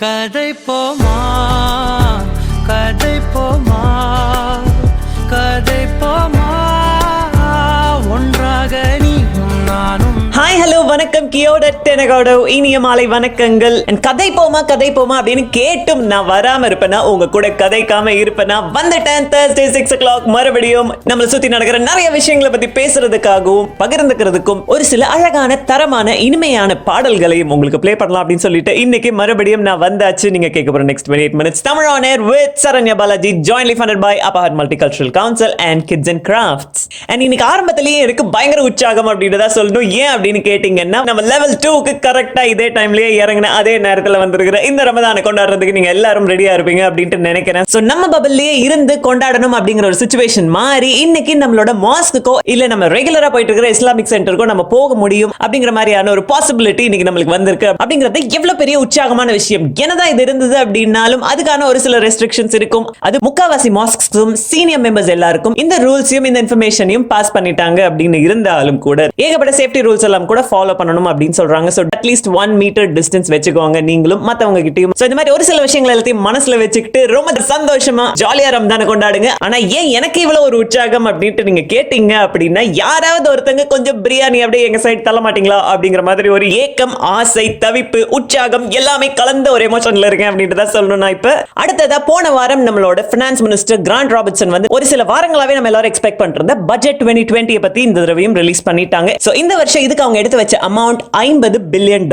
கதை போமா கதை போமா கதை போமா ஒன்றாக நீயும் நானும். ஹாய் ஹலோ வணக்கம் கியோட டெனகோட இனிய மாலை வணக்கங்கள். கதை போமா அப்படின்னு கேட்டும் நான் வராம இருப்பேனா, உங்க கூட கதைக்காம இருப்பேனா? வந்துட்டேன். Thursday 6 o'clock மறுபடியும் நம்மளை சுத்தி நடக்கிற நிறைய விஷயங்களை பத்தி பேசுறதுக்காகவும் பகிர்ந்துக்கிறதுக்கும் ஒரு சில அழகான தரமான இனிமையான பாடல்களையும் உங்களுக்கு ப்ளே பண்ணலாம் அப்படின்னு சொல்லிட்டு இன்னைக்கு மறுபடியும் நான் வந்தாச்சு. நீங்க கேட்க போற next 28 minutes Tamil on air with Saranya Balaji, jointly funded by அபஹாட் multicultural council and kids and crafts. And இன்னைக்கு ஆரம்பத்திலேயே எனக்கு பயங்கர உற்சாகம் அப்படின்றதா சொல்லணும். ஏன் அப்படின்னு கேட்டீங்கன்னா, நம்ம லெவல் 2க்கு கரெக்டா இதே டைம்லயே இறங்கின அதே நேரத்துல வந்திருக்கிற இந்த ரமதானை கொண்டாடுறதுக்கு நீங்க எல்லாரும் ரெடியா இருப்பீங்க அப்படின்ட்டு நினைக்கிறேன். சோ நம்ம பபிள்லயே இருந்து கொண்டாடணும் அப்படிங்கிற ஒரு சிச்சுவேஷன் மாறி இன்னைக்கு நம்மளோட மாஸ்க்குக்கோ இல்ல நம்ம ரெகுலரா போயிட்டு இருக்கிற இஸ்லாமிக் சென்டருக்கோ நம்ம போக முடியும் அப்படிங்கிற மாதிரியான ஒரு பாசிபிலிட்டி இன்னைக்கு நம்மளுக்கு வந்திருக்கு. அப்படிங்கிறது எவ்வளவு பெரிய உற்சாகமான விஷயம். என்னதான் இது இருந்தது அப்படின்னாலும் அதுக்கான ஒரு சில ரெஸ்ட்ரிக்ஷன்ஸ் இருக்கும். அது முக்காவாசி மாஸ்க்கும் சீனியர் மெம்பர்ஸ் எல்லாருக்கும் இந்த ரூல்ஸையும் இந்த இன்ஃபர்மேஷனையும் பாஸ் பண்ணிட்டாங்க அப்படின்னு இருந்தாலும் கூட ஏகப்பட்ட சேஃப்டி ரூல்ஸ் எல்லாம் கூட ஃபாலோ பண்ணணும் அப்படின்னு சொல்றாங்க. சோ அட்லீஸ்ட் 1 மீட்டர் டிஸ்டன்ஸ் வச்சுக்கோங்க நீங்களும் மத்தவங்க கிட்டயும். சோ இந்த மாதிரி ஒரு சில விஷயங்கள் எல்லாத்தையும் மனசுல வச்சுக்கிட்டு ரொம்ப சந்தோஷமா ஜாலியா ரம்ஜானை கொண்டாடுங்க. ஆனா ஏன் எனக்கு இவ்வளவு ஒரு உற்சாகம் அப்படின்ட்டு நீங்க கேட்டீங்க அப்படின்னா, யாராவது ஒருத்தங்க கொஞ்சம் பிரியாணி அப்படியே எங்க சைடு தள்ள மாட்டீங்களா அப்படிங்கிற மாதிரி ஒரு ஏக்கம், ஆசை, தவிப்பு, உற்சாகம் எல்லாமே கலந்த ஒரு எமோஷன்ல இருக்கேன் அப்படின்ட்டு தான் சொல்லணும். நான் இப்ப அடுத்ததா போன வாரம் நம்மளோட பினான்ஸ் மினிஸ்டர் கிராண்ட் ராபர்ட்சன் வந்து ஒரு சில வாரங்களாவே நம்ம எல்லாரும் எக்ஸ்பெக்ட் பண்ற பட்ஜெட் 2020 பத்தி இந்த தடவையும் ரிலீஸ் பண்ணிட்டாங்க. சோ இந்த வருஷம் இதுக்கு அவங்க எடுத்து வச்ச அமௌண்ட் $50 பில்லியன்.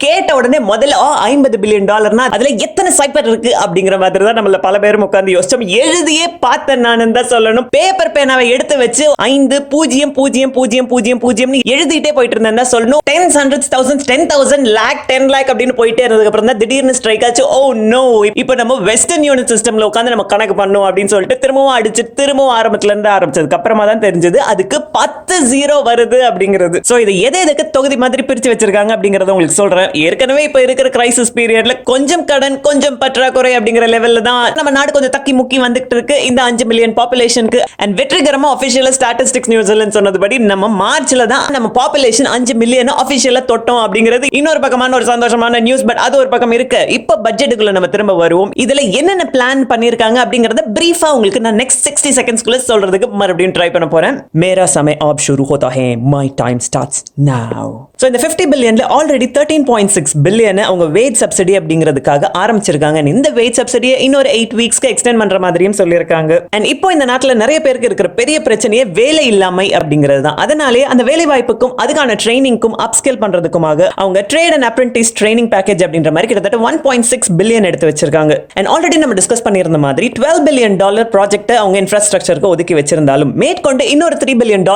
கேட்ட உடனே முதல்ல $50 பில்லியன் அதுல எத்தனை சைபர் இருக்கு அப்படிங்கிற மாதிரி தான் நம்மள பல பேரும் உட்கார்ந்து யோசிச்சோம். எழுதியே பார்த்தேன் நான் தான் சொல்லணும். பேப்பர் பேனாவை எடுத்து வச்சு 5000000 எழுதிட்டே போயிட்டு இருந்தேன் தான் சொல்லணும். 10 hundreds thousands 10,000 lakh 10 lakh அப்படின்னு போயிட்டே இருந்ததுக்கு அப்புறம் தான் திடீர்னு ஸ்ட்ரைக் ஆச்சு. ஓ நோ, இப்போ நம்ம வெஸ்டர்ன் யூனிட் சிஸ்டம்ல உட்கார்ந்து நம்ம கணக்கு பண்ணோம் அப்படின்னு சொல்லிட்டு திரும்பவும் அடிச்சு திரும்பவும் ஆரம்பத்துல இருந்து ஆரம்பிச்சதுக்கு அப்புறமா தான் தெரிஞ்சது அதுக்கு 10 0 வருது அப்படிங்கிறது. சோ இது எதுக்கு தொகுதி மாதிரி பிரிச்சு வச்சிருக்காங்க அப்படிங்கறத உங்களுக்கு சொல்றேன். ஏற்கனவே இப்ப இருக்கிற கிரைசிஸ் பீரியட்ல கொஞ்சம் கடன் கொஞ்சம் பற்றாக்குறை அப்படிங்கிற லெவல்ல தான் நம்ம நாடு கொஞ்சம் தக்கி முக்கி வந்துட்டு இருக்கு இந்த 5 மில்லியன் பாப்புலேஷனுக்கு. அண்ட் வெற்றிகரமா ஆபீஷியலா ஸ்டாட்டிஸ்டிக்ஸ் நியூசிலாந்து சொன்னதுபடி நம்ம மார்ச்ல தான் நம்ம பாப்புலேஷன் 5 மில்லியன் ஆபீஷியலா தொட்டோம் அப்படிங்கிறது இன்னொரு பக்கமான ஒரு சந்தோஷமான நியூஸ். பட் அது ஒரு பக்கம் இருக்கு. இப்ப பட்ஜெட்டுக்குள்ள நம்ம திரும்ப வருவோம். இதுல என்னென்ன பிளான் பண்ணிருக்காங்க அப்படிங்கறத பிரீஃபா உங்களுக்கு நான் நெக்ஸ்ட் 60 செகண்ட்ஸ்க்குள்ள சொல்றதுக்கு மறுபடியும் ட்ரை பண்ண போறேன். மேரா சமய ஆப் शुरू होता है, my time starts now. So இந்த 50 பில்லியன்ல ஆல்ரெடி 13.6 பில்லியன் அவங்க வேஜ் சப்சிடி அப்படிங்கிறதுக்காக ஆரம்பிச்சிருக்காங்க. இந்த வேஜ் சப்சிடியை இன்னொரு 8 வீக்ஸ்க்கு எக்ஸ்டெண்ட் பண்ற மாதிரியும் சொல்லியிருக்காங்க. அண்ட் இப்போ இந்த நாட்டுல நிறைய பேருக்கு இருக்கிற பெரிய பிரச்சனையே வேலை இல்லாமை அப்படிங்கிறது தான். அதனாலே அந்த வேலை வாய்ப்புக்கும் அதுக்கான ட்ரைனிங்க்கும் அப்ஸ்கில் பண்றதுக்குமாக அவங்க trade and apprentice training package அப்படின்ற மாதிரி கிட்டத்தட்ட 1.6 பில்லியன் எடுத்து வச்சிருக்காங்க. அண்ட் ஆல்ரெடி நம்ம டிஸ்கஸ் பண்ணியிருந்த மாதிரி $12 பில்லியன் ப்ராஜெக்ட் அவங்க இன்ஃப்ராஸ்ட்ரக்சருக்கு ஒதுக்கி வச்சிருந்தாலும் மேற்கொண்டு இன்னொரு $3 பில்லியன்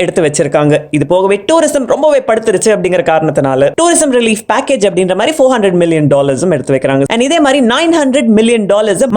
எடுத்து வச்சிருக்காங்க. இது போகவே டூரிசம் ரொம்பவே படுத்துருச்சு அப்படிங்கிற காரணத்தினால டூரிசம் ரிலீஃப் பேக்கேஜ் அப்படின்ற மாதிரி $400 மில்லியன் எடுத்து வைக்கிறாங்க. அண்ட் இதே மாதிரி $900 million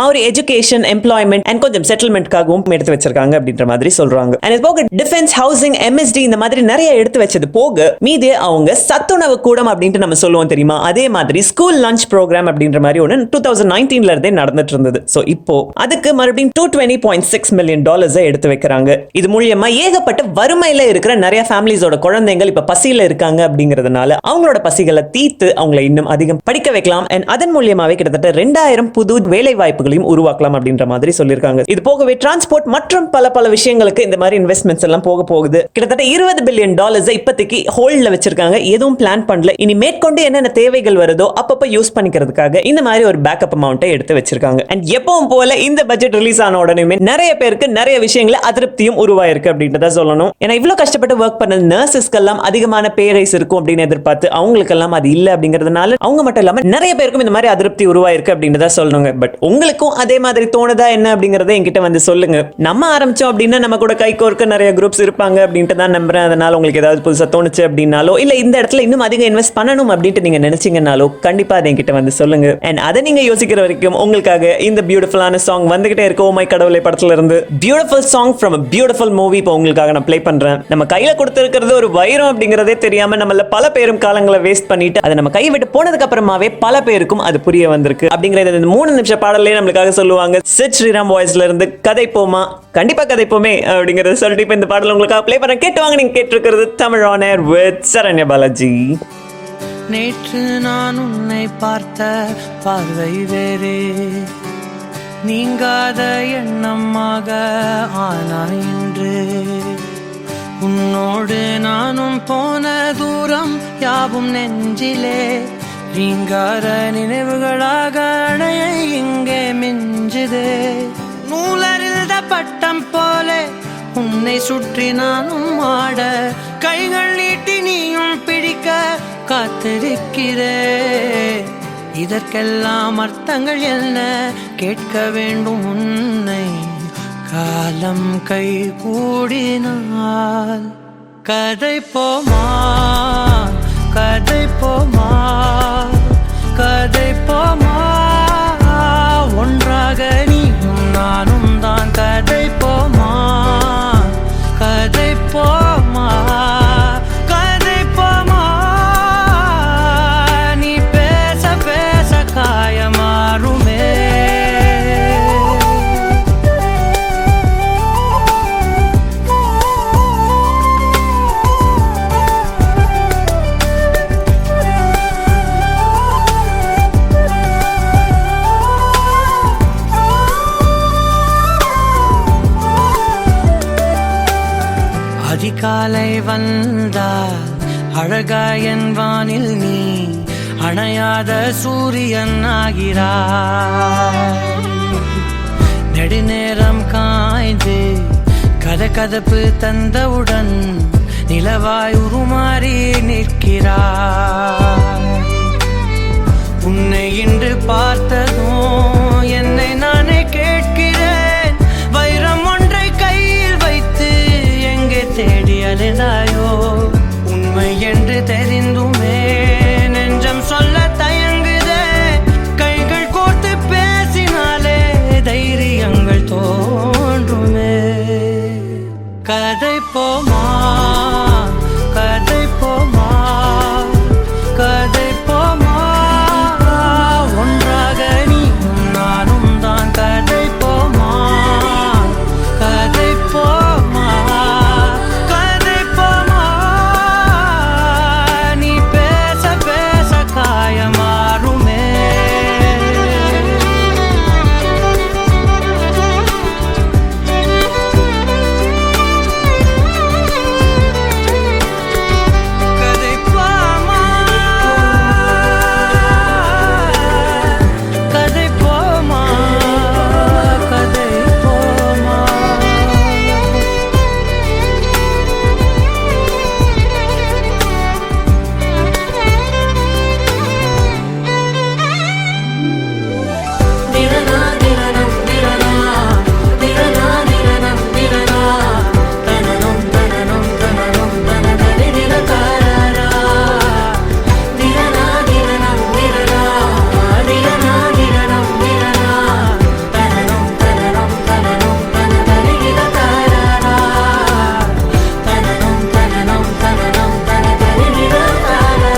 Maori education, employment and கொஞ்சம் செட்டில்மெண்ட்காகவும் எடுத்து வச்சிருக்காங்க அப்படின்ற மாதிரி சொல்றாங்க. அண்ட் இது போக டிஃபென்ஸ், ஹவுசிங், எம்எஸ்டி இந்த மாதிரி நிறைய எடுத்து வச்சது போக மீது அவங்க சத்துணவு கூடம் அப்படின்ட்டு நம்ம சொல்லுவோம் தெரியுமா, அதே மாதிரி ஸ்கூல் லஞ்ச் ப்ரோக்ராம் அப்படின்ற மாதிரி ஒன்று 2019ல இருந்தே நடந்துட்டு இருந்தது. சோ இப்போ அதுக்கு மறுபடியும் $220.6 மில்லியன் எடுத்து வைக்கிறாங்க. இது மூலமா ஏகப்பட்ட வறுமையில இருக்கிற நிறைய ஃபேமிலிஸோட குழந்தைகள் இப்ப பசியில இருக்காங்க அப்படிங்கிறதுனால அவங்களோட பசிகளை தீர்த்து அவங்களை இன்னும் அதிகம் படிக்க வைக்கலாம். அண்ட் அதன் மூலமாவே கிட்டத்தட்ட 2000 புது வேலை வாய்ப்புகளையும் உருவாக்கலாம் அப்படின்ற மாதிரி சொல்லியிருக்காங்க. இது போகவே டிரான்ஸ்போர்ட் மற்றும் பல விஷயங்களுக்கு இந்த மாதிரி இன்வெஸ்ட்மெண்ட்ஸ் எல்லாம் போகுது. கிட்டத்தட்ட $20 பில்லியன் இப்போதைக்கு ஹோல்ட்ல வச்சிருக்காங்க. எதுவும் பிளான் பண்ணல. இனி மேற்கொண்டு என்னென்ன தேவைகள் வருதோ அப்பப்ப யூஸ் பண்ணிக்கிறதுக்காக இந்த மாதிரி ஒரு பேக்கப் அமௌண்ட்டை எடுத்து வச்சிருக்காங்க. அண்ட் எப்பவும் போல இந்த பட்ஜெட் ரிலீஸ் ஆன உடனே நிறைய பேருக்கு நிறைய விஷயங்கள அதிருப்தியும் உருவாயிருக்கு அப்படின்றத சொல்லணும். ஏன்னா இவ்வளவு கஷ்டப்பட்டு ஒர்க் பண்ண நர்சஸ்க்கெல்லாம் அதிகமான பே ரைஸ் இருக்கும் அப்படின்னு எதிர்பார்த்து அவங்களுக்கெல்லாம் அது இல்ல அப்படிங்கிறதுனால அவங்க மட்டும் இல்லாம நிறைய பேருக்கும் இந்த மாதிரி அதிருப்தி உருவாயிருக்கு அப்படின்றத சொல்லணுங்க. பட் உங்களுக்கும் அதே மாதிரி தோணுதா என்ன அப்படிங்கறத என்கிட்ட வந்து சொல்லுங்க. நம்ம ஆரம்பிச்சோம் அப்படின்னா நம்ம கூட கை கோர்க்க நிறைய குரூப்ஸ் இருப்பாங்க அப்படின்ட்டு தான் நம்புறேன். அதனால உங்களுக்கு ஏதாவது புதுசா தோணுச்சு அப்படின்னாலோ இல்ல இந்த இடத்துல இன்னும் அதிகம் இன்வெஸ்ட் பண்ணணும் அப்படின்ட்டு நீங்க நினைச்சீங்கன்னாலோ கண்டிப்பா அதை என்கிட்ட வந்து சொல்லுங்க. அண்ட் அதை நீங்க யோசிக்கிற வரைக்கும் உங்களுக்காக இந்த பியூட்டிஃபுல்லான சாங் வந்துகிட்டே இருக்கு. ஓ மை கடவுளை படத்துல இருந்து beautiful song from a beautiful movie இப்போ உங்களுக்காக நான் ப்ளே பண்றேன். நம்ம கையில கொடுத்திருக்கிறது ஒரு வைரம் அப்படிங்கறதே தெரியாம நம்மள பல பேரும் காலங்களை வேஸ்ட் பண்ணிட்டு அதை நம்ம கை விட்டு போனதுக்கு அப்புறமாவே பல பேருக்கும் அது புரிய வந்திருக்கு அப்படிங்கறது இந்த 3 நிமிஷ பாடல்லே நம்மளுக்காக சொல்லுவாங்க. சித் ஸ்ரீராம் வாய்ஸ்ல இருந்து கதை போமா, கண்டிப்பா கதை போமே அப்படிங்கறத சொல்லிட்டு இப்ப இந்த பாடல் உங்களுக்காக ப்ளே பண்ண கேட்டு வாங்க. நீங்க கேட்டிருக்கிறது Tamil on air with Saranya Balaji. நேற்று நான் உன்னை பார்த்த பார்வை வேறே, நீங்காத எண்ணமாக ஆனாய் இன்று. உன்னோடு நானும் போன தூரம் யாவும் நெஞ்சிலே, நீங்காத நினைவுகளாக அணைய இங்கே மிஞ்சுதே. நூலறிந்த பட்டம் போல உன்னை சுற்றி நானும் ஆட, கைகள் நீட்டி நீயும் பிடிக்க காத்திருக்கிறே. இதற்கெல்லாம் அர்த்தங்கள் என்ன கேட்க வேண்டும் உன்னை, காலம் கை கூடினால். கதை போமா கதை போமா கதை போமா, ஒன்றாக நீயும் நானும் தான். கதை போமா கதை போமா கதை போமா, நீ பேச பேச காயமாறுமே. அதிகாலை வந்தால் அழகாயன் வானில் நீ அணையாத சூரியன் ஆகிறாய். நெடுநேரம் காய்ந்து கதகதப்பு தந்தவுடன் நிலவாய் உருமாறி நிற்கிறாய். உன்னை இன்று பார்த்ததும் என்னை நானே கேட்கிறேன், வைரம் ஒன்றை கையில் வைத்து எங்கே தேடி அலைந்தாயோ. உண்மை என்று தெரிந்துமே நெஞ்சம் சொல்ல தயங்குதே, கைகள் கோர்த்து பேசினாலே தைரியங்கள் தோன்றுமே. கதை போமா கதை போமா கதை போமா, ஒன்றாக நீயும் நானும் தான். கதை போமா கதை போமா கதை போமா, நீ பேச பேச காயமாறுமே. கதை போமா கதை போமா கதை போமா. திரனா திரனம் திரனா திரனா திரனம் திரனா, தனனம் தனனம் தனனம் தனதரி நிரகாரா. திரனா திரனம் திரனா திரனா திரனம் திரனா, தனனம் தனனம் தனனம் தனதரி நிரகாரா. தனனம் தனனம் தனனம் தனதரி நிரகாரா.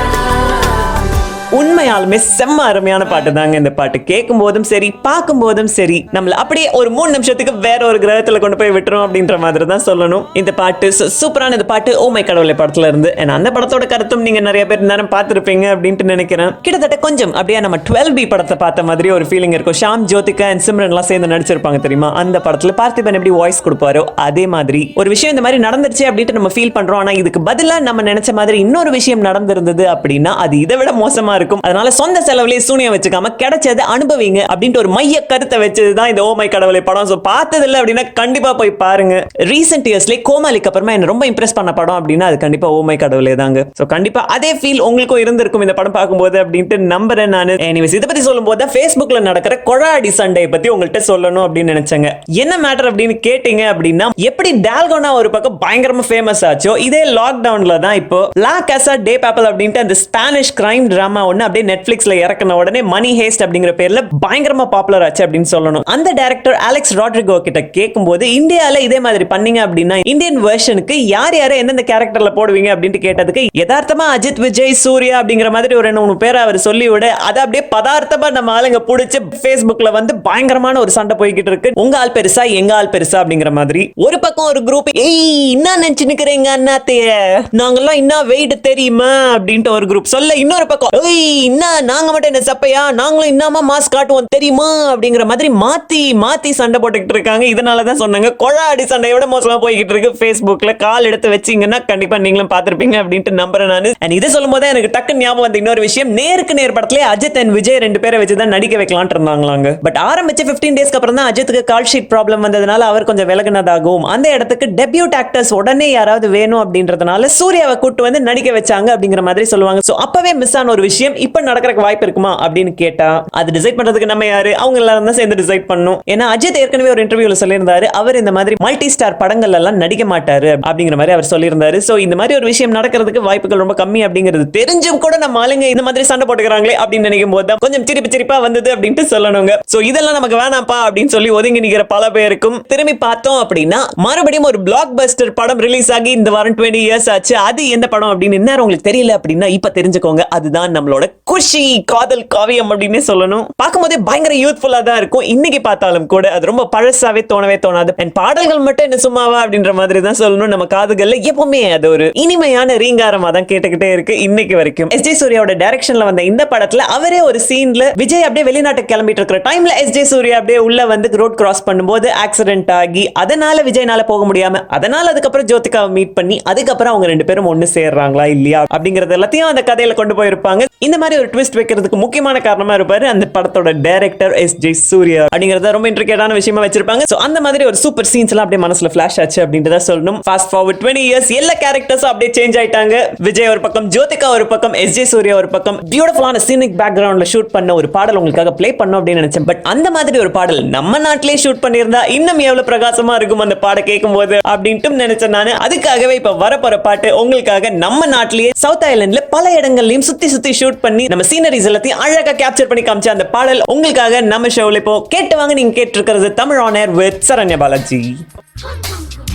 உண்மையாலுமே செம்ம அருமையான பாட்டு தாங்க இந்த பாட்டு. கேட்கும் போதும் சரி பார்க்கும் போதும் சரி நம்மள அப்படியே ஒரு 3 நிமிஷத்துக்கு வேற ஒரு கிரகத்துல கொண்டு போய் விட்டுரும் அப்படின்ற மாதிரி தான் சொல்லணும். இந்த பாட்டு சூப்பரான இந்த பாட்டு ஓ மை கடவுளை படத்துல இருந்து. அந்த படத்தோட கருத்தும் நீங்க நிறைய பேர் நேரம் பார்த்திருப்பீங்க அப்படின்ட்டு நினைக்கிறேன். கிட்டத்தட்ட கொஞ்சம் அப்படியே நம்ம 12B படத்தை பார்த்த மாதிரி ஒரு ஃபீலிங் இருக்கும். ஷாம் ஜோதிகா அண்ட் சிம்ரன் எல்லாம் சேர்ந்து நடிச்சிருப்பாங்க தெரியுமா. அந்த படத்துல பார்த்திபன் எப்படி வாய்ஸ் கொடுப்பாரோ அதே மாதிரி ஒரு விஷயம் இந்த மாதிரி நடந்துருச்சு அப்படின்ட்டு நம்ம ஃபீல் பண்றோம். ஆனா இதுக்கு பதிலா நம்ம நினைச்ச மாதிரி இன்னொரு விஷயம் நடந்திருந்தது அப்படின்னா அது இதை விட மோசமா இருக்கும். அதனால சொந்த செலவுலயே சூனியம் வச்சுக்காம கிடைச்சதை அனுபவிங்க அப்படின்ட்டு ஒரு மைய கருத்தை வச்சதுதான் இந்த ஓ மை கடவுளை படம். சோ பார்த்தது இல்ல அப்படின்னா கண்டிப்பா போய் பாருங்க. ரீசென்ட் இயர்ஸ்ல கோமாளிக்கு அப்புறமா என்ன ரொம்ப இம்ப்ரெஸ் பண்ண படம் அப்படின்னா அது கண்டிப்பா ஓ மை கடவுளே தாங்க. சோ கண்டிப்பா அதே ஃபீல் உங்களுக்கும் இருந்திருக்கும் இந்த படம் பார்க்கும்போது அப்படின்ட்டு நம்புறேன் நான். எனிவேஸ் இதை பத்தி சொல்லும் போது ஃபேஸ்புக்ல நடக்கிற கொழாடி சண்டை பத்தி உங்கள்கிட்ட சொல்லணும் அப்படின்னு நினைச்சேங்க. என்ன மேட்டர் அப்படின்னு கேட்டீங்க அப்படின்னா, எப்படி டால்கோனா ஒரு பக்கம் பயங்கரமா ஃபேமஸ் ஆச்சோ இதே லாக்டவுன்ல தான் இப்போ லா காசா டே பேப்பல் அப்படின்ட்டு அந்த ஸ்பானிஷ் கிரைம் டிராமா ஒன்னு அப்படியே நெட்ஃபிளிக்ஸ்ல இறக்குன உடனே மணி ஹேஸ்ட் அப்படிங்கிற பேர்ல பயங்கரமா பாப்புலர் ஆச்சு அப்படின்னு சொல்லணும். அந்த டைரக்டர் அலெக்ஸ் ராட்ரிகோ கிட்ட கேட்கும்போது இந்தியால இதே மாதிரி பண்ணீங்க அப்படின்னா இந்தியன் வெர்ஷனுக்கு யார் யாரை எந்தெந்த கேரக்டர்ல போடுவீங்க அப்படின்னு கேட்டதுக்கு யதார்த்தமா அஜித், விஜய், சூர்யா அப்படிங்கிற மாதிரி ஒரு 2-3 பேரை அவர் சொல்லி விட அதை அப்படியே பதார்த்தமா நம்ம ஆளுங்க பிடிச்சு Facebookல வந்து பயங்கரமான ஒரு சண்டை போய்கிட்டு இருக்கு. உங்க ஆள் பெருசா எங்க ஆள் பெருசா அப்படிங்கிற மாதிரி. ஒரு பக்கம் ஒரு குரூப் ஏய் என்ன நினைச்சு நிக்கிறீங்க அண்ணாத்தைய, நாங்கெல்லாம் இன்னும் வெயிட் தெரியுமா அப்படின்ட்டு ஒரு குரூப் சொல்ல, இன்னொரு பக்கம் ஏய் என்ன நாங்க மட்டும் என்ன சப்பையா, நாங்களும் இன்னமா மாஸ் காட்டுவோம் தெரியுமா அப்படிங்கிற மாதிரி மாத்தி மாத்தி சண்டை போட்டுக்கிட்டு இருக்காங்க. இதனாலதான் சொன்னாங்க கொழாடி சண்டையோட மோசமா போய்கிட்டு இருக்கு Facebookல. கால் எடுத்து வச்சீங்கன்னா கண்டிப்பா நீங்களும் பாத்திருப்பீங்க அப்படின்ட்டு நம்புறேன் நானு. அண்ட் இதை சொல்லும் போது எனக்கு டக்கு ஞாபகம் வந்த இன்னொரு விஷயம், நேருக்கு நேர் படத்திலே அஜித் அண்ட் விஜய் 2 பேரை வச்சுதான் நடிக்க வைக்கலாம்னு இருந்தாங்களாங்க. பட் ஆரம்பிச்ச 15 டேஸ்க்கு அப்புறம் தான் அஜித்துக்கு கால் ஷீட் ப்ராப்ளம் வந்ததுனால அவர் கொஞ்சம் விலகினதாகவும் அந்த இடத்துக்கு டெபியூட் ஆக்டர்ஸ் உடனே யாராவது வேணும் அப்படின்றதுனால சூர்யாவை கூட்டு வந்து நடிக்க வச்சாங்க அப்படிங்கிற மாதிரி சொல்லுவாங்க. சோ அப்பவே மிஸ் ஆன ஒரு விஷயம் இப்ப நடக்கிறதுக்கு வாய்ப்பு இருக்குமா அப்படின்னு கேட்டா அது டிசைட் பண்றதுக்கு நம்ம யாரு, அவங்க எல்லாரும் தான் சேர்ந்து டிசைட் பண்ணணும். ஏன்னா அஜித் ஏற்கனவே ஒரு இன்டர்வியூல சொல்லியிருந்தாரு அவர் இந்த மாதிரி மல்டி ஸ்டார் படங்கள் எல்லாம் நடிக்க மாட்டாரு அப்படிங்கிற மாதிரி அவர் சொல்லியிருந்தாரு. சோ இந்த மாதிரி ஒரு விஷயம் நடக்கிறதுக்கு வாய்ப்புகள் ரொம்ப கம்மி அப்படிங்கிறது தெரிஞ்சும் கூட நம்ம ஆளுங்க இந்த மாதிரி சண்டை போட்டுக்கிறாங்களே அப்படின்னு நினைக்கும் போது கொஞ்சம் சிரிப்பா வந்தது அப்படின்ட்டு சொல்லணுங்க. சோ இதெல்லாம் நமக்கு வேணாப்பா அப்படின்னு சொல்லி ஒதுங்கி நிக்கிற பல பேருக்கும் திரும்பி பார்த்தோம் அப்படின்னா மறுபடியும் ஒரு பிளாக் பஸ்டர் படம் ரிலீஸ் ஆகி இந்த வாரம் 20 இயர்ஸ் ஆச்சு. அது எந்த படம் அப்படின்னு என்ன உங்களுக்கு தெரியல அப்படின்னா இப்ப தெரிஞ்சுக்கோங்க. அதுதான் நம்மளோட குஷி காதல் காவியம் அப்படின்னு சொல்லணும். பார்க்கும்போதே பயங்கர யூத்ஃபுல்லா தான் இருக்கும். இன்னைக்கு பார்த்தாலும் கூட அது ரொம்ப பழசாவே தோணாது. பாடல்கள் மட்டும் என்ன சும்மாவா அப்படின்ற மாதிரி தான் சொல்லணும். நம்ம காதுகள்ல எப்பவுமே அது ஒரு இனிமையான ரீங்காரமா தான் கேட்டுக்கிட்டே இருக்கு இன்னைக்கு வரைக்கும். எஸ்.ஜே. சூர்யாவோட டைரக்ஷன்ல வந்த இந்த படத்துல அவரே ஒரு சீன்ல விஜய் அப்படியே வெளிநாட்டுக்கு கிளம்பிட்டு இருக்கிற டைம்ல எஸ்.ஜே. சூர்யா அப்படியே உள்ள வந்து ரோட் கிராஸ் பண்ணும்போது ஆக்சிடென்ட் ஆகி அதனால விஜய்னால போக முடியாம அதனால அதுக்கப்புறம் ஜோதிகாவை மீட் பண்ணி அதுக்கப்புறம் அவங்க 2 பேரும் ஒண்ணு சேர்றாங்களா இல்லையா அப்படிங்கறது எல்லாத்தையும் அந்த கதையில கொண்டு போயிருப்பாங்க. இந்த மாதிரி ஒரு ட்விஸ்ட் வைக்கிறதுக்கு முக்கியமான காரணமா இருப்பாரு அந்த படத்தோட டைரக்டர் எஸ்.ஜே. சூர்யா அப்படிங்கறத ரொம்ப இன்ட்ரிகேட்டான விஷயமா வச்சிருப்பாங்க. சோ அந்த மாதிரி ஒரு சூப்பர் சீன்ஸ் எல்லாம் அப்படியே மனசுல ஃபிளாஷ் ஆச்சு அப்படின்றத சொல்லணும். ஃபாஸ்ட் ஃபார்வர்ட் 20 இயர்ஸ் எல்லா கேரக்டர்ஸும் அப்படியே சேஞ்ச் ஆயிட்டாங்க. விஜய் ஒரு பக்கம், ஜோதிகா ஒரு பக்கம், எஸ்.ஜே. சூர்யா ஒரு பக்கம். பியூட்டிஃபுல்லான சீனிக் பேக்ரவுண்ட்ல ஷூட் பண்ண ஒரு பாடல் உங்களுக்காக ப்ளே பண்ணோம் அப்படின்னு நினைச்சேன். பட் அந்த மாதிரி ஒரு பாடல் நம்ம நாட்டிலே ஷூட் பண்ணியிருந்தா இன்னும் எவ்வளவு பிரகாசமா இருக்கும் அந்த பாட கேட்கும் போது அப்படின்ட்டு நினைச்சேன் நானு. அதுக்காகவே இப்ப வரப்போற பாட்டு உங்களுக்காக நம்ம நாட்டிலேயே சவுத் ஐலண்ட்ல பல இடங்கள்லயும் சுத்தி ஷூட் பண்ணி நம்ம சீனரிஸ் எல்லாத்தையும் அழகா கேப்சர் பண்ணி காமிச்ச அந்த பாடல் உங்களுக்காக நம்ம ஷோல இப்போ கேட்டு வாங்க. நீங்க கேட்டு இருக்கிறது Tamil on air with Saranya Balaji.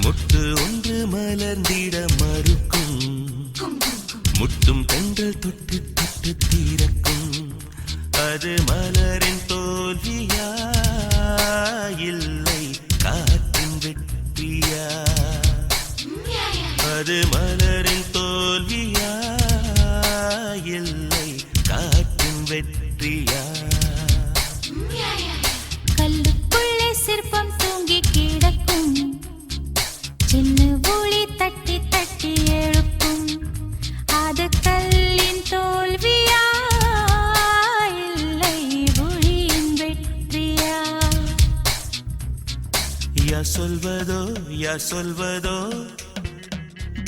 முட்டு ஒன்று மலர்ந்திட மறுக்கும், முட்டும் பெண்கள் தொட்டு தொட்டு தீரக்கும். அது மலரின் தோல்வியா இல்லை காற்றின் வெற்றியா? அது மலரின் தோல்வியா இல்லை காற்றின் வெற்றியா? கல்லுக்குள்ளே சிற்பம் தூங்கி கிடக்கும், சின்ன ஒளி தட்டி தட்டி எழுப்பும். அது கல்லின் தோல்வியா இல்லை ஒளியின் வெற்றியா? யார் சொல்வதோ யார் சொல்வதோ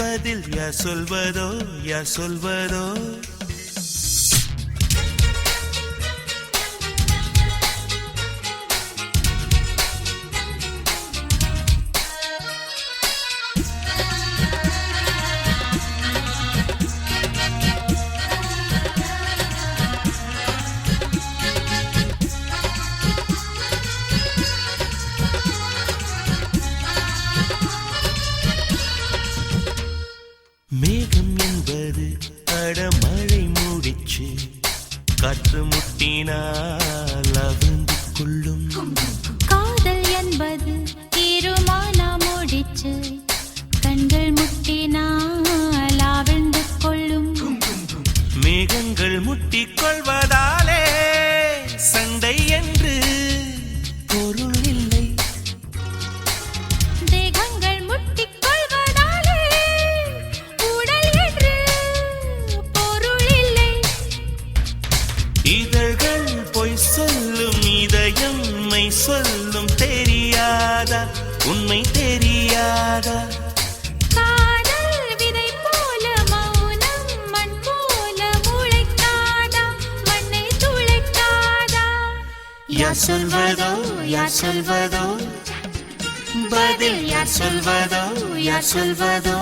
பதில், யார் சொல்வதோ யார் சொல்வதோ? மேகம் என்பது அடமழை மூடிச்சு, காற்று முட்டினால் அவிழ்ந்து கொள்ளும். காதல் என்பது தீருமானா முடிச்சு, கண்கள் முட்டினால் ஆழ்ந்து கொள்ளும். மேகங்கள் முட்டிக் கொள்வதாலே சண்டை என்று பொருள் இல்லை. தேகங்கள் முட்டிக் கொள்வதாலே உடல் என்று பொருள் இல்லை. இதழ்கள் பொய் சொல்லும், இதயம் மெய் சொல்லும். தெரியாதா உண்மை தெரியாதா? காதல் விதை போல மௌனம் மண் போல முளைக்காதா, மண்ணை துளைக்காதா? யார் சொல்வதோ யார் சொல்வதோ பதில், யார் சொல்வதோ யார் சொல்வதோ?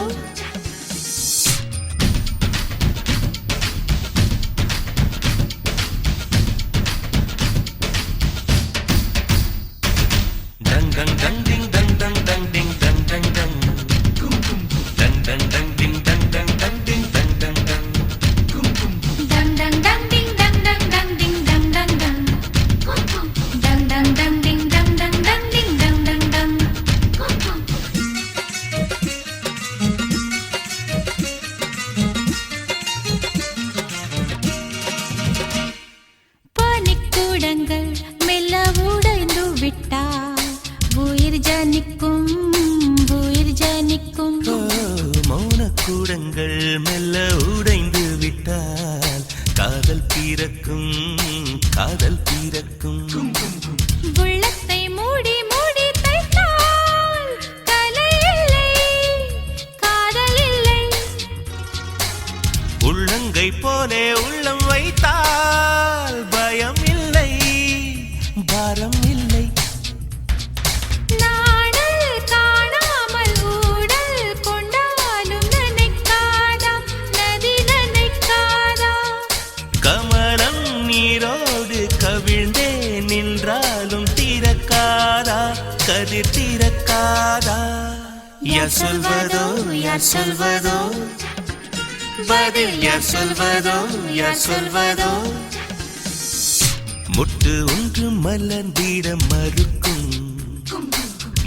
தீரக்கும். உள்ளத்தை மூடி மூடி தைத்தால் கலை இல்லை, காதல் இல்லை. உள்ளங்கை போலே உள்ளம் வைத்தால் பயம் இல்லை, பாரம் இல்லை. நாடல் காணாமல் ஊடல் கொண்டாலும் நினைக்காதா, நதி நினைக்காதா. கமலம் நீரோடு கவிழ்ந்தே நின்றாலும் தீரக்காதா, கதிர் தீரக்காதா. யார் சொல்வதோ யார் சொல்வதோ, பதில் யார் சொல்வதோ யார் சொல்வதோ. முட்டு ஒன்று மலர்ந்திட மறுக்கும்,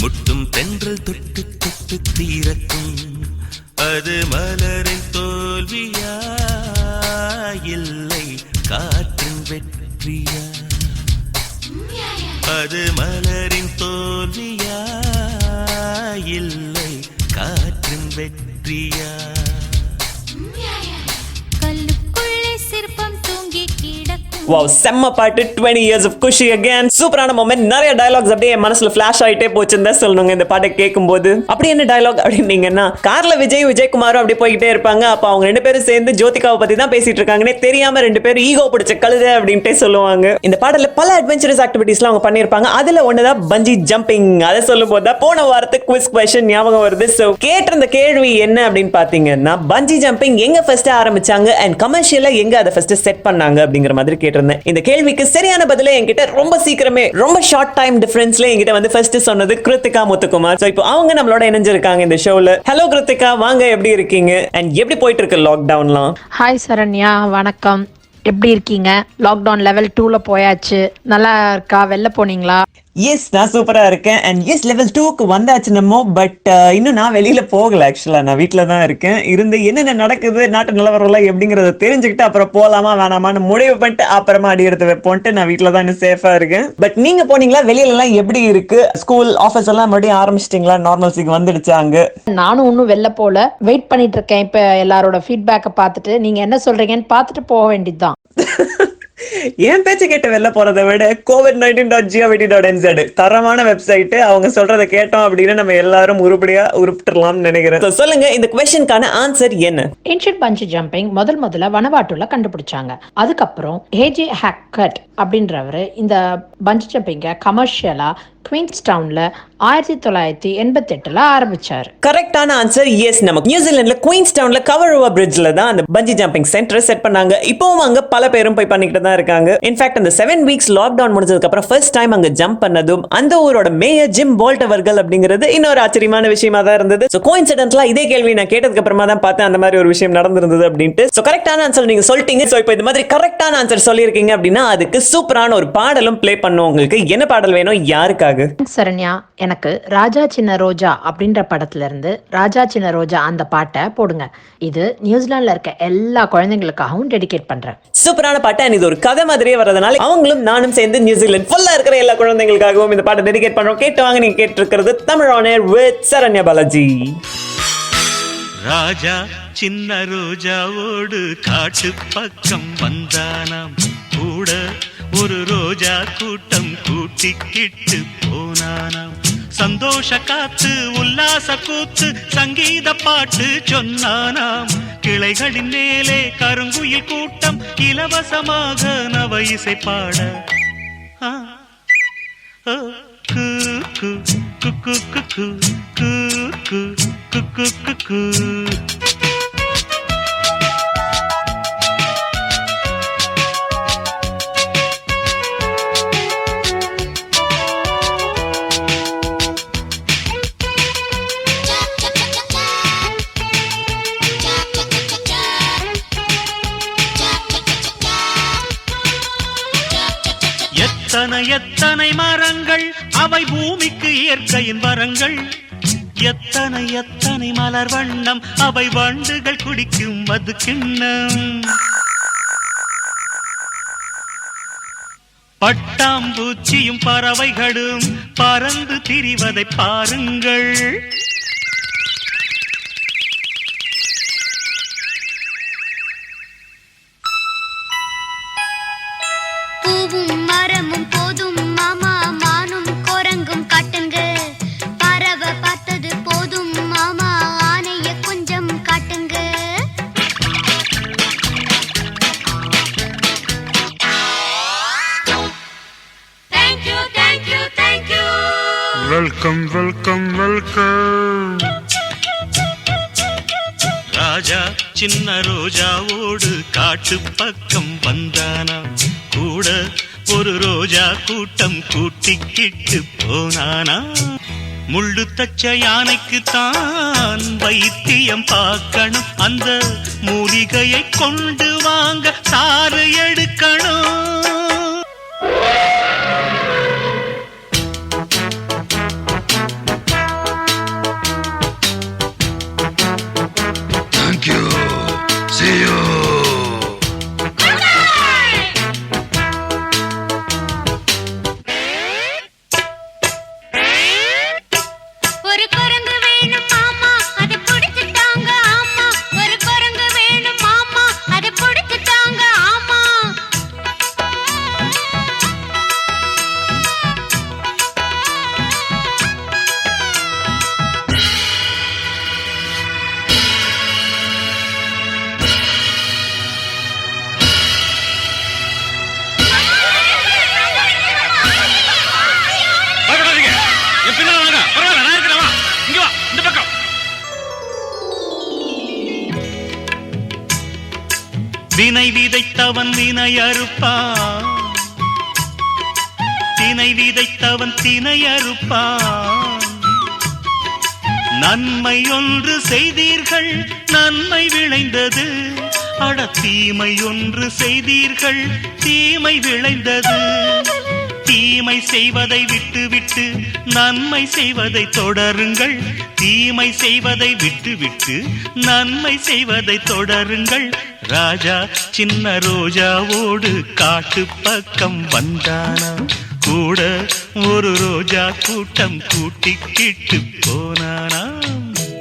முட்டும் தென்றல் தொட்டு தொட்டு தீரக்கும். அது மலரின் தோல்வியா இல்லை காற்றின் வெற்றியா? அது மலரின் தோல்வியா இல்லை காற்றின் வெற்றியா? கல்லுக்குள்ளே சிற்பம் தூங்கி கிடக்கும். வாவ், செம்ம பாட்டு. 20 years of குஷி again. சூப்பரான மொமெண்ட். நிறைய டயலாக்ஸ் அப்படியே என் மனசுல ஃபிளாஷ் ஆயிட்டே போச்சுன்னு தான் சொல்லணுங்க இந்த பாட்டை கேட்கும்போது. அப்படி என்ன டயலாக் அப்படின்னீங்கன்னா, கார்ல விஜயகுமாரும் அப்படி போய்கிட்டே இருப்பாங்க. அப்ப அவங்க 2 பேரும் சேர்ந்து ஜோதிகாவை பத்தி தான் பேசிட்டு இருக்காங்கன்னே தெரியாம 2 பேரும் ஈகோ பிடிச்ச கழுத அப்படின்ட்டே சொல்லுவாங்க. இந்த பாடல பல அட்வென்ச்சரஸ் ஆக்டிவிட்டிஸ்லாம் அவங்க பண்ணிருப்பாங்க. அதுல ஒண்ணுதான் பஞ்சி ஜம்பிங். அதை சொல்லும் போது தான் போன வாரத்துக்கு குவிஸ் கொஸ்டின் ஞாபகம் வருது. சோ கேட்டிருந்த கேள்வி என்ன அப்படின்னு பாத்தீங்கன்னா, பஞ்சி ஜம்பிங் எங்க ஃபர்ஸ்ட் ஆரம்பிச்சாங்க அண்ட் கமர்ஷியலா எங்க அதை ஃபர்ஸ்ட் செட் பண்ணாங்க அப்படிங்கிற மாதிரி கேட்டிருந்தேன். இந்த கேள்விக்கு சரியான பதில என்கிட்ட ரொம்ப சீக்கிரமே, ரொம்ப ஷார்ட் டைம் டிஃபரன்ஸ்ல என்கிட்ட வந்து ஃபர்ஸ்ட் சொன்னது கிருத்திகா முத்துக்குமார். சோ இப்போ அவங்க நம்மளோட இணைஞ்சிருக்காங்க இந்த ஷோல. ஹலோ கிருத்திகா, வாங்க, எப்படி இருக்கீங்க அண்ட் எப்படி போயிட்டு இருக்கு லாக்டவுன்லாம்? ஹாய் சரண்யா, வணக்கம். எப்படி இருக்கீங்க? லாக்டவுன் லெவல் 2ல போயாச்சு. நல்லா இருக்கா? வெளில போனீங்களா? எஸ், நான் சூப்பரா இருக்கேன் அண்ட் எஸ் லெவல் 2க்கு வந்தாச்சு நம்ம. பட் இன்னும் நான் வெளியில போகல. ஆக்சுவலா நான் வீட்டில தான் இருக்கேன். இருந்து என்னென்ன நடக்குது, நாட்டு நிலவரம் எப்படிங்கறத தெரிஞ்சுக்கிட்டு அப்புறம் போலாமா வேணாமான்னு முடிவு பண்ணிட்டு அப்புறமா அடி எடுத்து வைப்போன்ட்டு நான் வீட்டில தான் இன்னும் சேஃபா இருக்கேன். பட் நீங்க போனீங்களா? வெளியில எல்லாம் எப்படி இருக்கு? ஸ்கூல் ஆஃபீஸ் எல்லாம் மறுபடியும் ஆரம்பிச்சிட்டீங்களா? நார்மல்சிக்கு வந்துடுச்சாங்க? நானும் இன்னும் வெளில போல, வெயிட் பண்ணிட்டு இருக்கேன். இப்ப எல்லாரோட ஃபீட்பேக்கை பார்த்துட்டு நீங்க என்ன சொல்றீங்கன்னு பார்த்துட்டு போக வேண்டியதுதான். என் பேச்சு கேட்டு வெளில போறதை விட covid19.gov.nz தரமான வெப்சைட். அவங்க சொல்றதை கேட்டோம் அப்படின்னு நம்ம எல்லாரும் உருப்படியா உருப்பிட்டுலாம்னு நினைக்கிறேன். So, சொல்லுங்க, இந்த क्वेश्चनக்கான ஆன்சர் என்ன? ஏன்ஷியன்ட் பஞ்சி ஜம்பிங் முதல்ல வனவாட்டுல கண்டுபிடிச்சாங்க. அதுக்கப்புறம் ஏஜே ஹேக்கட் அப்படின்றவரு இந்த பஞ்சி ஜம்பிங்க கமர்ஷியலா குயின்ஸ்டவுன்ல 1988ல ஆரம்பிச்சாரு. கரெக்டான ஆன்சர் எஸ். நமக்கு நியூசிலாந்துல குயின்ஸ்டவுன்ல கவரோவர் பிரிட்ஜ்ல தான் அந்த பஞ்சி ஜம்பிங் சென்டர் செட் பண்ணாங்க. இப்போவும் அங்க பல பேரும் போய் பண்ணிக்கிட்டு தான் இருக்காங்க. இன்ஃபேக்ட் அந்த 7 வீக்ஸ் லாக்டவுன் முடிஞ்சதுக்கு அப்புறம் ஃபர்ஸ்ட் டைம் அங்க ஜம்ப் பண்ணதும் அந்த ஊரோட மேயர் ஜிம் போல்ட் அவர்கள் அப்படிங்கிறது இன்னொரு ஆச்சரியமான விஷயமா தான் இருந்தது. சோ கோஇன்சிடென்ட்லா இதே கேள்வி நான் கேட்டதுக்கு அப்புறமா தான் பார்த்தேன் அந்த மாதிரி ஒரு விஷயம் நடந்திருந்தது அப்படின்ட்டு. சோ கரெக்டான ஆன்சர் நீங்க சொல்லிட்டீங்க. சோ இப்போ இந்த மாதிரி கரெக்டான ஆன்சர் சொல்லியிருக்கீங்க அப்படின்னா அதுக்கு சூப்பரான ஒரு பாடலும் ப்ளே பண்ணுவோம். உங்களுக்கு என்ன பாடல் வேணும், யாருக்காக? சரண்யா, எனக்கு ராஜா சின்ன ரோஜா அப்படின்ற படத்துல இருந்து ராஜா சின்ன ரோஜா அந்த பாட்டை போடுங்க. இது நியூசிலாந்துல இருக்க எல்லா குழந்தைங்களுக்காகவும் டெடிகேட் பண்றேன். சூப்பரான பாட்டு. இது ஒரு கதை மாதிரியே வரதுனால அவங்களும் நானும் சேர்ந்து நியூசிலாந்து ஃபுல்லா இருக்கிற எல்லா குழந்தைகளுக்காகவும் இந்த பாட்டை டெடிகேட் பண்றோம். கேட்டு வாங்க. நீங்க கேட்டு இருக்கிறது Tamil on air with Saranya Balaji. ராஜா சின்ன ரோஜாவோடு காட்டு பக்கம் வந்தானாம். கூட ஒரு ரோஜா கூட்டம் கூட்டிக்கிட்டு போனானாம். சந்தோஷ காத்து உல்லாச கூத்து சங்கீத பாட்டு சொன்னானாம். கிளைகளின் மேலே கருங்குயில் கூட்டம் இலவசமாக நவ இசை பாட. கு கு கு கு கு கு கு கு கு கு கு. எத்தனை மரங்கள் அவை பூமிக்கு இயற்கையின் வரங்கள். எத்தனை மலர் வண்ணம் அவை வண்டுகள் குடிக்கும் மது கிண்ணம். பட்டாம்பூச்சியும் பறவைகளும் பறந்து திரிவதை பாருங்கள். பூவும் மர thank you thank you thank you. Welcome welcome welcome. ராஜா சின்ன ரோஜாவோடு காட்டு பக்கம் வந்தானா, கூட ஒரு ரோஜா கூட்டம் கூட்டிக்கிட்டு போனானா. முள்ளு தச்ச யானைக்கு தான் வைத்தியம் பார்க்கணும், அந்த மூலிகையை கொண்டு வாங்க சாறு எடுக்கணும். Thank you. See you. ஒரு குரங்கு வேணும் மாமா அது பிடிச்சிட்டாங்க ஆமா, ஒரு குரங்கு வேணும் மாமா அது பிடிச்சிட்டாங்க ஆமா. பயப்படாதீங்க, என் பின்னால வாங்க. பரவாயில்ல, நான் இருக்கிறேன். வா, இங்க வா, இந்த பக்கம். வினை விதைத்தவன் வினை அறுப்பான், தினை விதைத்தவன் தினை அறுப்பான். நன்மை ஒன்று செய்தீர்கள் நன்மை விளைந்தது, அட தீமை ஒன்று செய்தீர்கள் தீமை விளைந்தது. தீமை செய்வதை விட்டு விட்டு நன்மை செய்வதை தொடருங்கள், தீமை செய்வதை விட்டு விட்டு நன்மை செய்வதை தொடருங்கள். ராஜா சின்ன ரோஜாவோடு காட்டு பக்கம் வந்தானா, கூட ஒரு ரோஜா கூட்டம் கூட்டிக்கிட்டு போனானா.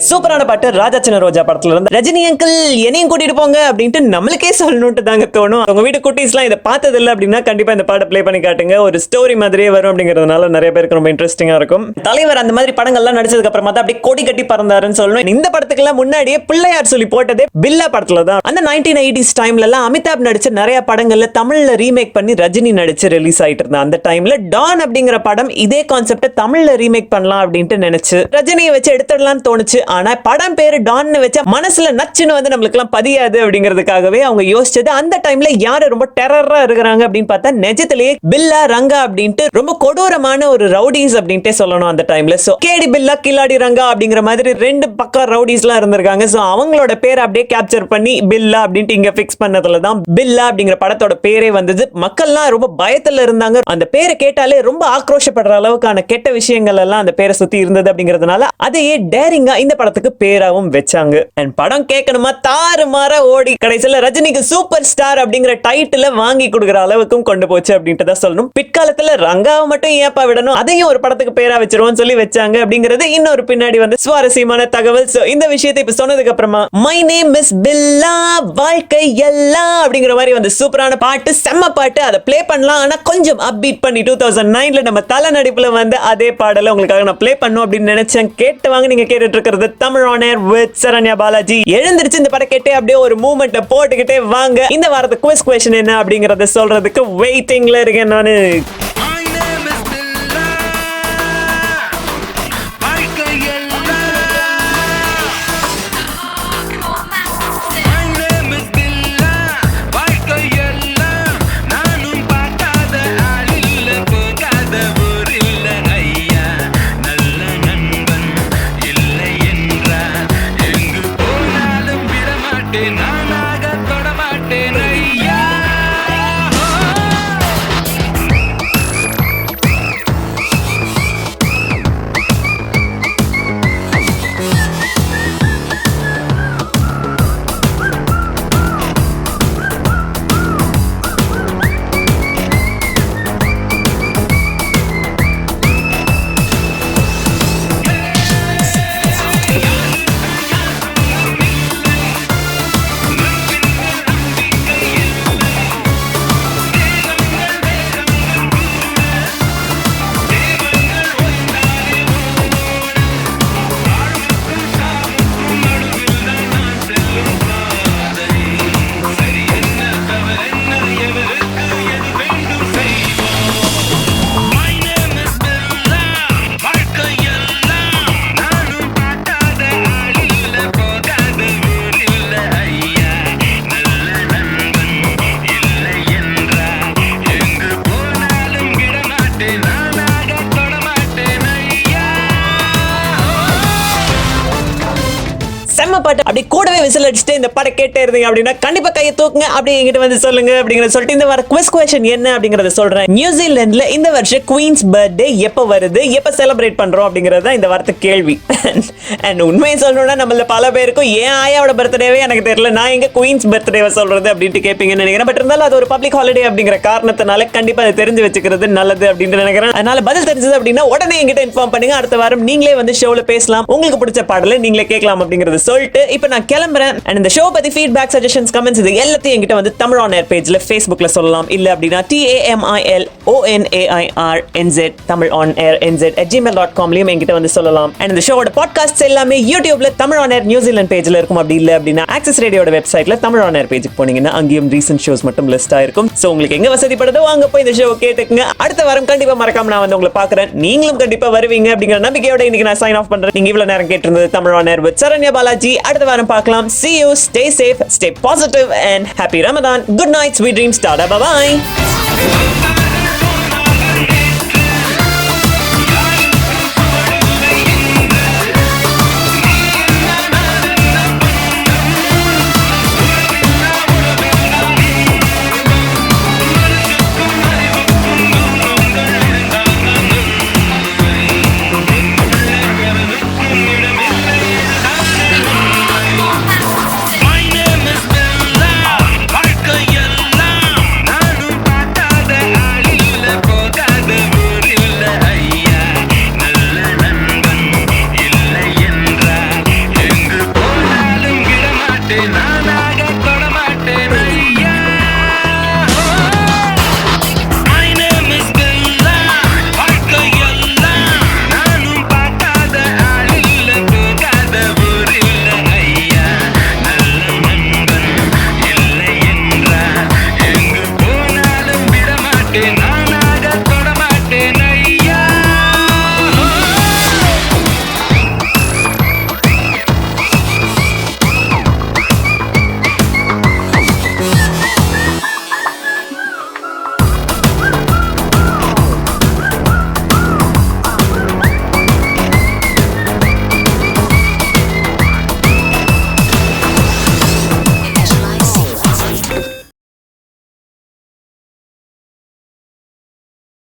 சூப்பரான பாட்டு ராஜா சின்ன ரோஜா படத்துல இருந்து. ரஜினி அங்கிள் என்னையும் கூட்டிட்டு போங்க அப்படின்ட்டு நம்மளுக்கே சொல்லணும்ட்டு தாங்க தோணும். உங்க வீட்டு குட்டீஸ் எல்லாம் இதை பார்த்தது இல்லை அப்படின்னா கண்டிப்பா இந்த பாட்டை ப்ளே பண்ணி காட்டுங்க. ஒரு ஸ்டோரி மாதிரியே வரும் அப்படிங்கறதுனால நிறைய பேருக்கு ரொம்ப இன்ட்ரெஸ்டிங்கா இருக்கும். தலைவர் அந்த மாதிரி படங்கள்லாம் நடிச்சதுக்கு அப்புறமா தான் அப்படியே கொடி கட்டி பறந்தாருன்னு சொல்லணும். இந்த படத்துக்குலாம் முன்னாடியே பிள்ளையார் சொல்லி போட்டதே பில்லா படத்துல தான். அந்த 1980s டைம்ல எல்லாம் அமிதாப் நடிச்ச நிறைய படங்கள்ல தமிழ்ல ரீமேக் பண்ணி ரஜினி நடிச்சு ரிலீஸ் ஆயிட்டு இருந்தா. அந்த டைம்ல டான் அப்படிங்கிற படம் இதே கான்செப்ட தமிழ்ல ரீமேக் பண்ணலாம் அப்படின்ட்டு நினைச்சு ரஜினியை வச்சு எடுத்துடலாம்னு தோணுச்சு. ஆனா படம் பேரு டான்னு வச்சா மனசுல நச்சுன்னு வந்து நம்மளுக்கு எல்லாம் பதியாது அப்படிங்கிறதுக்காகவே அவங்க யோசிச்சது அந்த டைம்ல யாரு ரொம்ப டெரரா இருக்கிறாங்க அப்படின்னு பார்த்தா நிஜத்திலேயே பில்லா ரங்கா அப்படின்ட்டு ரொம்ப கொடூரமான ஒரு ரவுடிஸ் அப்படின்ட்டே சொல்லணும் அந்த டைம்ல. சோ கேடி பில்லா கில்லாடி ரங்கா அப்படிங்கிற மாதிரி ரெண்டு பக்கம் ரவுடிஸ் எல்லாம் இருந்திருக்காங்க. சோ அவங்களோட பேரை அப்படியே கேப்சர் பண்ணி பில்லா அப்படின்ட்டு இங்க பிக்ஸ் பண்ணதுல தான் பில்லா அப்படிங்கிற படத்தோட பேரே வந்தது. மக்கள்லாம் ரொம்ப பயத்துல இருந்தாங்க. அந்த பேரை கேட்டாலே ரொம்ப ஆக்ரோஷப்படுற அளவுக்கான கெட்ட விஷயங்கள் எல்லாம் அந்த பேரை சுத்தி இருந்தது அப்படிங்கிறதுனால அதையே டேரிங்கா இந்த படத்துக்கு பேராவும் வச்சாங்க. அண்ட் படம் கேட்கணுமா தாறுமாறா ஓடி கடைசியில ரஜினிக்கு சூப்பர் ஸ்டார் அப்படிங்கிற டைட்டில வாங்கி கொடுக்குற அளவுக்கும் கொண்டு போச்சு அப்படின்ட்டு தான் சொல்லணும். பிற்காலத்துல ரங்காவை மட்டும் ஏப்பா விடணும், அதையும் ஒரு படத்துக்கு பேரா வச்சிருவோம் சொல்லி வச்சாங்க அப்படிங்கிறது இன்னொரு பின்னாடி வந்து சுவாரஸ்யமான தகவல். சோ இந்த விஷயத்தை இப்ப சொன்னதுக்கு அப்புறமா மை நேம் இஸ் பில்லா வாழ்க்கை எல்லாம் அப்படிங்கிற மாதிரி வந்து சூப்பரான பாட்டு, செம்ம பாட்டு, அதை ப்ளே பண்ணலாம். ஆனா கொஞ்சம் அப்பீட் பண்ணி 2009ல நம்ம தல நடிப்புல வந்து அதே பாடல உங்களுக்காக நான் ப்ளே பண்ணும் அப்படின்னு நினைச்சேன். கேட்டு வாங்க. நீங்க கேட்டுட்டு இருக்கிறது Tamil on air with Saranya Balaji. எழுந்திருச்சு இந்த படம் கேட்டே அப்படியே ஒரு மூவ்மெண்ட்டை போட்டுக்கிட்டே வாங்க. இந்த வாரத்து குவிஸ் கொஸ்டின் என்ன அப்படிங்கறத சொல்றதுக்கு வெயிட்டிங்ல இருக்கேன் நானு. My name is Billa. வாழ்க்கை எல்லாம். My name is Billa. வாழ்க்கை எல்லாம். நானும் பார்க்காத ஆள் இல்ல, போகாத ஊர் இல்ல ஐயா. நல்ல நண்பன் இல்லை என்றால் எங்கு போனாலும் விடமாட்டேன், நானாக தொடமாட்டேன் ஐயா. பாட்டு அப்படி கூடவே விசில் அடிச்சுட்டு இந்த பாட்டை கேட்டே இருந்தீங்க அப்படின்னா கண்டிப்பா கையை தூக்குங்க, அப்படி என்கிட்ட வந்து சொல்லுங்க அப்படிங்கறத சொல்லிட்டு இந்த வர குவிஸ் கொஸ்டின் என்ன அப்படிங்கறத சொல்றேன். நியூசிலாந்துல இந்த வருஷம் குவீன்ஸ் பர்த்டே எப்ப வருது, எப்ப செலிப்ரேட் பண்றோம் அப்படிங்கறத இந்த வாரத்து கேள்வி. அண்ட் உண்மையை சொல்லணும்னா நம்மள பல பேருக்கும் ஏன் ஆயாவோட பர்த்டேவே எனக்கு தெரியல, நான் எங்க குவீன்ஸ் பர்த்டேவை சொல்றது அப்படின்ட்டு கேட்பீங்கன்னு நினைக்கிறேன். பட் இருந்தாலும் அது ஒரு பப்ளிக் ஹாலிடே அப்படிங்கிற காரணத்தினால கண்டிப்பா அதை தெரிஞ்சு வச்சுக்கிறது நல்லது அப்படின்னு நினைக்கிறேன். அதனால பதில் தெரிஞ்சது அப்படின்னா உடனே என்கிட்ட இன்ஃபார்ம் பண்ணுங்க. அடுத்த வாரம் நீங்களே வந்து ஷோல பேசலாம், உங்களுக்கு பிடிச்ச பாடலை நீங்களே கேட்கலாம் அப்படிங்கறத சொல்லிட்டு இப்ப நான் கிளம்புறேன். அண்ட் இந்த ஷோ பத்தி ஃபீட்பேக், சஜஷன்ஸ், கமெண்ட்ஸ் இது எல்லாத்தையும் என்கிட்ட வந்து தமிழ் ஆன் ஏர் பேஜ்ல Facebookல சொல்லலாம். இல்ல அப்படின்னா TAMILONAIRNZ Tamil on air NZ@gmail.com என்கிட்ட வந்து சொல்லலாம். அண்ட் இந்த ஷோவோட பாட்காஸ்ட்ஸ் எல்லாமே யூடியூப்ல தமிழ் ஆன் ஏர் நியூசிலாந்து பேஜ்ல இருக்கும். அப்படி இல்ல அப்படின்னா ஆக்சஸ் ரேடியோட வெப்சைட்ல தமிழ் ஆன் ஏர் பேஜுக்கு போனீங்கன்னா அங்கேயும் ரீசன்ட் ஷோஸ் மட்டும் லிஸ்ட் ஆயிருக்கும். சோ உங்களுக்கு எங்க வசதிப்படுதோ அங்க போய் இந்த ஷோ கேட்டுக்குங்க. அடுத்த வாரம் கண்டிப்பா மறக்காம நான் வந்து உங்களை பாக்குறேன். நீங்களும் கண்டிப்பா வருவீங்க அப்படிங்கிற நம்பிக்கையோட இன்னைக்கு நான் சைன் ஆஃப் பண்றேன். நீங்க இவ்வளவு நேரம் கேட்டிருந்தது Tamil on air with Saranya Balaji. அடுத்த வாரம் பார்க்கலாம். See you, stay safe, stay positive and happy Ramadan. Good night, sweet dreams. Tada, bye bye.